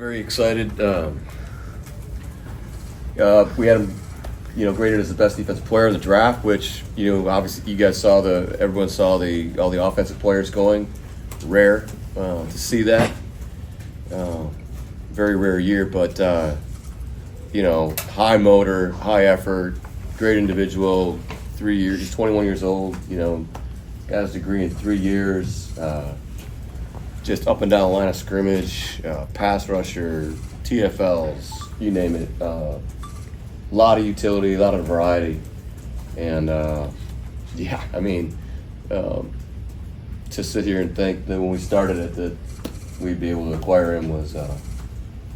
Very excited. We had him, graded as the best defensive player in the draft, which, obviously you guys saw everyone saw all the offensive players going. Rare to see that. Very rare year, but high motor, high effort, great individual. 3 years, he's 21 years old. Got his degree in 3 years. Just up and down the line of scrimmage, pass rusher, TFLs, you name it. A lot of utility, a lot of variety, and to sit here and think that when we started it that we'd be able to acquire him was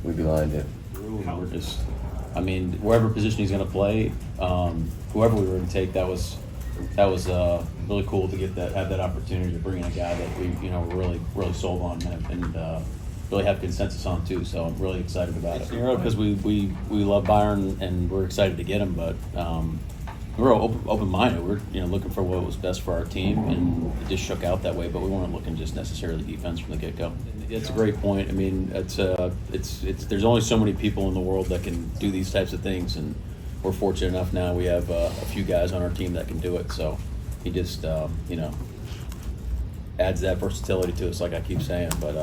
we'd be lying to him. We're just, wherever position he's going to play, whoever we were going to take, that was really cool to have that opportunity to bring in a guy that we were really sold on and really have consensus on too. So I'm really excited about it. Because we love Byron and we're excited to get him, but we're open minded. We're looking for what was best for our team, and it just shook out that way. But we weren't looking just necessarily defense from the get go. It's a great point. It's there's only so many people in the world that can do these types of things, and we're fortunate enough now we have a few guys on our team that can do it. So he just adds that versatility to us, like I keep saying. But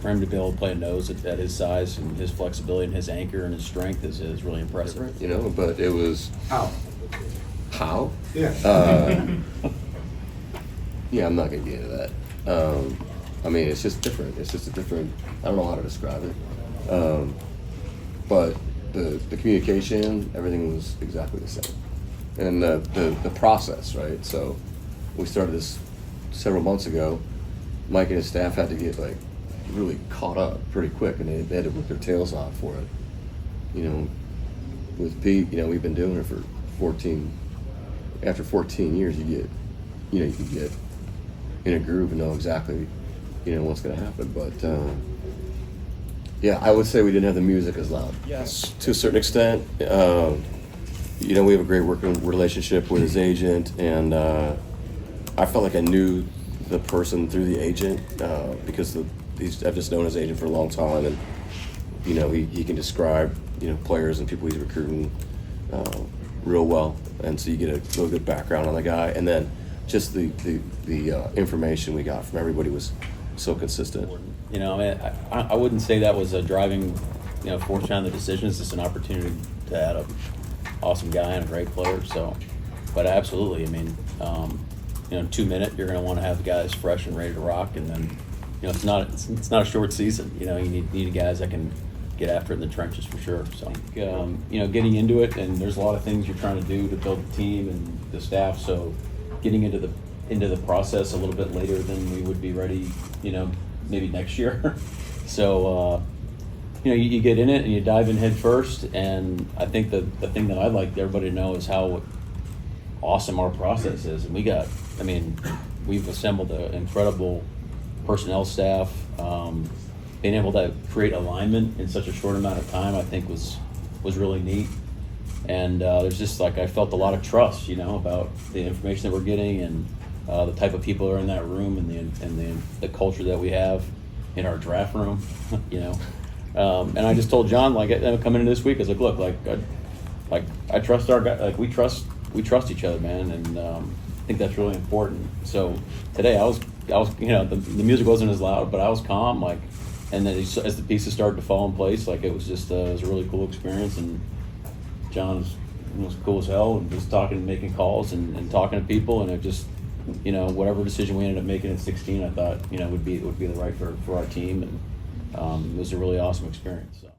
for him to be able to play a nose at his size and his flexibility and his anchor and his strength is really impressive. But it was how? Yeah. I'm not gonna get into that. It's just different. It's just a different. I don't know how to describe it. But the communication, everything was exactly the same, and the process, right? So we started this several months ago. Mike and his staff had to get really caught up pretty quick, and they had to work their tails off for it. With Pete, we've been doing it for 14. After 14 years, you get in a groove and know exactly what's going to happen. But I would say we didn't have the music as loud. Yes, to a certain extent. We have a great working relationship with his agent, and I felt like I knew the person through the agent because I've just known his agent for a long time, and he can describe players and people he's recruiting real well, and so you get a real good background on the guy, and then just the information we got from everybody was so consistent. I wouldn't say that was a driving force behind the decision. It's just an opportunity to add an awesome guy and a great player. So, but absolutely, 2 minutes you're going to want to have guys fresh and ready to rock, and then it's not a short season. You need guys that can get after it in the trenches for sure. So, getting into it, and there's a lot of things you're trying to do to build the team and the staff. So, getting into the process a little bit later than we would be ready, maybe next year. So, you get in it and you dive in head first. And I think the thing that I'd like everybody to know is how awesome our process is. And we've assembled an incredible personnel staff. Being able to create alignment in such a short amount of time, I think was really neat. And there's just I felt a lot of trust, about the information that we're getting and the type of people that are in that room and the culture that we have in our draft room, And I just told John, coming into this week, I was look, I trust our guy, we trust each other, man, and I think that's really important. So today I was the music wasn't as loud, but I was calm, and then as the pieces started to fall in place, it was just it was a really cool experience, and John was cool as hell, and just talking and making calls and talking to people, and it just whatever decision we ended up making at 16, I thought would be the right for our team, and it was a really awesome experience. So.